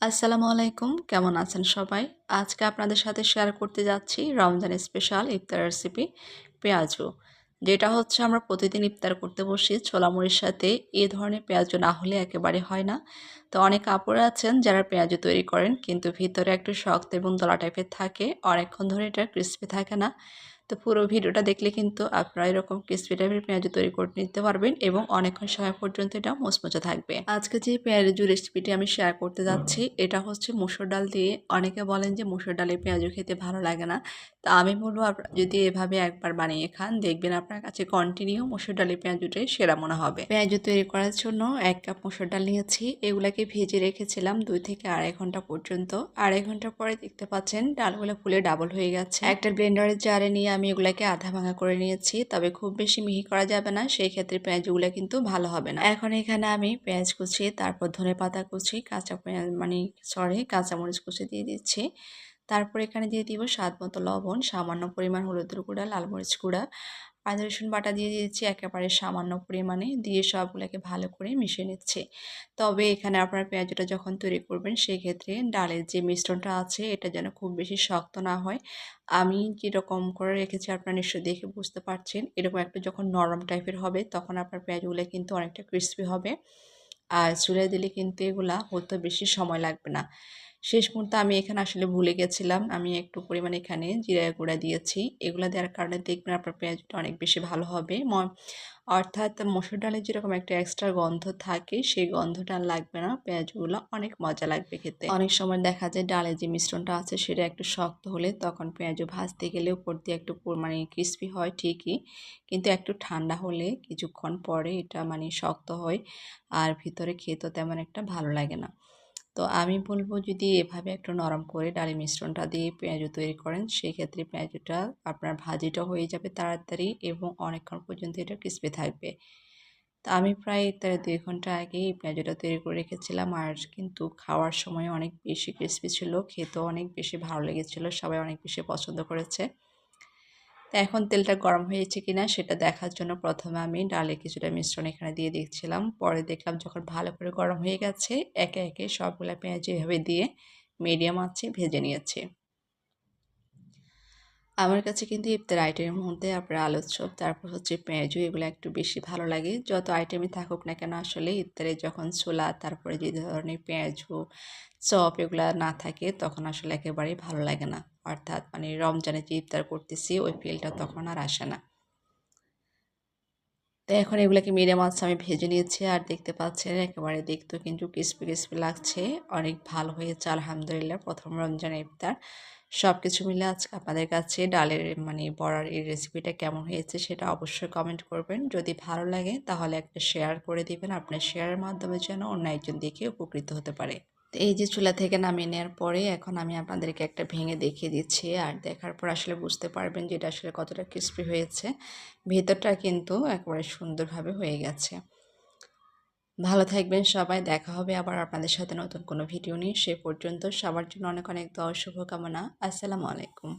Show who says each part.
Speaker 1: আসসালামু আলাইকুম, কেমন আছেন সবাই? আজকে আপনাদের সাথে শেয়ার করতে যাচ্ছি রমজান স্পেশাল ইফতার রেসিপি পেঁয়াজু। যেটা হচ্ছে আমরা প্রতিদিন ইফতার করতে বসি ছোলা মুড়ির সাথে। এই ধরনের পেঁয়াজু না হলে একেবারে হয় না। তো অনেক আপুরা আছেন যারা পেঁয়াজু তৈরি করেন কিন্তু ভিতরে একটু শক্ত এবং দলা টাইপের থাকে, অনেকক্ষণ ধরে এটা ক্রিস্পি থাকে না। তো পুরো ভিডিওটা দেখলে কিন্তু আপনারা এরকম ক্রিসপি টাইপের পেঁয়াজু তৈরি করে নিতে পারবেন এবং অনেকক্ষণ সময় পর্যন্ত এটা মচমচে থাকবে। আজকে যে পেঁয়াজু রেসিপিটি আমি শেয়ার করতে যাচ্ছি এটা হচ্ছে মসুর ডাল দিয়ে। অনেকে বলেন যে মসুর ডালে পেঁয়াজু খেতে ভালো লাগে না। তা আমি বলবো যদি এভাবে একবার বানিয়ে খান দেখবেন আপনার কাছে কন্টিনিউ মসুর ডালের পেঁয়াজুটাই সেরা মনে হবে। পেঁয়াজু তৈরি করার জন্য 1 কাপ মসুর ডাল নিয়েছি। এগুলাকে ভেজে রেখেছিলাম 2 থেকে আড়াই ঘন্টা পর্যন্ত। আড়াই ঘন্টা পরে দেখতে পাচ্ছেন ডালগুলো ফুলে ডাবল হয়ে গেছে। একটা ব্লেন্ডারের জারে নিয়ে আমি এগুলাকে আধা ভাঙা করে নিয়েছি, তবে খুব বেশি মিহি করা যাবে না, সেই ক্ষেত্রে পেঁয়াজগুলো কিন্তু ভালো হবে না। এখন এখানে আমি পেঁয়াজ কুচি, তারপর ধনেপাতা কুচি, কাঁচা পেঁয়াজ কাঁচামরিচ কুচি দিয়ে দিচ্ছি। তারপর এখানে দিয়ে দিব স্বাদ মতো লবণ, সামান্য পরিমাণ হলুদের গুঁড়া, লাল মরিচ গুঁড়া, আদা রসুন বাটা দিয়ে দিচ্ছি একেবারে সামান্য পরিমাণে, দিয়ে সবগুলোকে ভালো করে মিশিয়ে নিচ্ছি। তবে এখানে আপনার পেঁয়াজটা যখন তৈরি করবেন সেই ক্ষেত্রে ডালের যে মিশ্রণটা আছে এটা যেন খুব বেশি শক্ত না হয়। আমি যেরকম করে রেখেছি আপনারা নিশ্চয়ই দেখে বুঝতে পারছেন, এরকম একটা যখন নরম টাইপের হবে তখন আপনার পেঁয়াজগুলো কিন্তু অনেকটা ক্রিস্পি হবে। আর চুলায় দিলে কিন্তু এগুলা হতে বেশি সময় লাগবে না। শেষ মুহূর্তে আমি এখানে আসলে ভুলে গেছিলাম, আমি একটু পরিমাণে এখানে জিরা গুঁড়া দিয়েছি। এগুলা দেওয়ার কারণে দেখবেন আপনার পেঁয়াজটা অনেক বেশি ভালো হবে। অর্থাৎ মসুর ডালের যেরকম একটা এক্সট্রা গন্ধ থাকে সেই গন্ধটা আর লাগবে না, পেঁয়াজগুলো অনেক মজা লাগবে খেতে। অনেক সময় দেখা যায় ডালের যে মিশ্রণটা আছে সেটা একটু শক্ত হলে তখন পেঁয়াজু ভাজতে গেলে উপর দিয়ে একটু মানে ক্রিস্পি হয় ঠিকই, কিন্তু একটু ঠান্ডা হলে কিছুক্ষণ পরে এটা মানে শক্ত হয় আর ভিতরে খেতেও তেমন একটা ভালো লাগে না। তো আমি বলবো যদি এভাবে একটু নরম করে ডালের মিশ্রণটা দিয়ে পেঁয়াজু তৈরি করেন সেই ক্ষেত্রে পেঁয়াজুটা আপনার ভাজিটা হয়ে যাবে তাড়াতাড়ি এবং অনেকক্ষণ পর্যন্ত এটা ক্রিস্পি থাকবে। তো আমি প্রায় তার 2 ঘন্টা আগেই পেঁয়াজুটা তৈরি করে রেখেছিলাম, আর কিন্তু খাওয়ার সময় অনেক বেশি ক্রিস্পি ছিল, খেতেও অনেক বেশি ভালো লেগেছিল, সবাই অনেক বেশি পছন্দ করেছে। তো এখন তেলটা গরম হয়েছে কিনা সেটা দেখার জন্য প্রথমে আমি ডালে কিছুটা মিশ্রণ এখানে দিয়ে দিচ্ছিলাম, পরে দেখলাম যখন ভালো করে গরম হয়ে গেছে একে একে সবগুলা পেঁয়াজ এভাবে দিয়ে মিডিয়াম আঁচে ভেজে নিয়েছি। আমার কাছে কিন্তু ইফতার আইটেমের মধ্যে আপনার আলুর চপ, তারপর হচ্ছে পেঁয়াজু, এগুলো একটু বেশি ভালো লাগে। যত আইটেমই থাকুক না কেন আসলে ইফতারে যখন ছোলা তারপরে যে ধরনের পেঁয়াজু চপ এগুলা না থাকে তখন আসলে একেবারেই ভালো লাগে না। অর্থাৎ মানে রমজানে যে ইফতার করতেছি ওই ফিলটা তখন আর আসে না। তো এখন এগুলাকে মিডিয়াম আঁচে আমি ভেজে নিয়েছি, আর দেখতে পাচ্ছেন একেবারে দেখতেও কিন্তু ক্রিস্পি ক্রিস্পি লাগছে, অনেক ভালো হয়েছে আলহামদুলিল্লাহ। প্রথম রমজানের ইফতার সব কিছু মিলে আজকে আপনাদের কাছে ডালের মানে বড়ার এই রেসিপিটা কেমন হয়েছে সেটা অবশ্যই কমেন্ট করবেন। যদি ভালো লাগে তাহলে একটা শেয়ার করে দিবেন, আপনার শেয়ারের মাধ্যমে যেন অন্য একজন দেখে উপকৃত হতে পারে। তো এই যে চুলা থেকে নামিয়ে নেওয়ার পরে এখন আমি আপনাদেরকে একটা ভেঙে দেখিয়ে দিচ্ছি, আর দেখার পর আসলে বুঝতে পারবেন যে এটা আসলে কতটা ক্রিস্পি হয়েছে। ভেতরটা কিন্তু একেবারে সুন্দরভাবে হয়ে গেছে। ভালো থাকবেন সবাই, দেখা হবে আবার আপনাদের সাথে নতুন কোনো ভিডিও নিয়ে। সে পর্যন্ত সবার জন্য অনেক অনেক দোয়া শুভকামনা। আসসালামু আলাইকুম।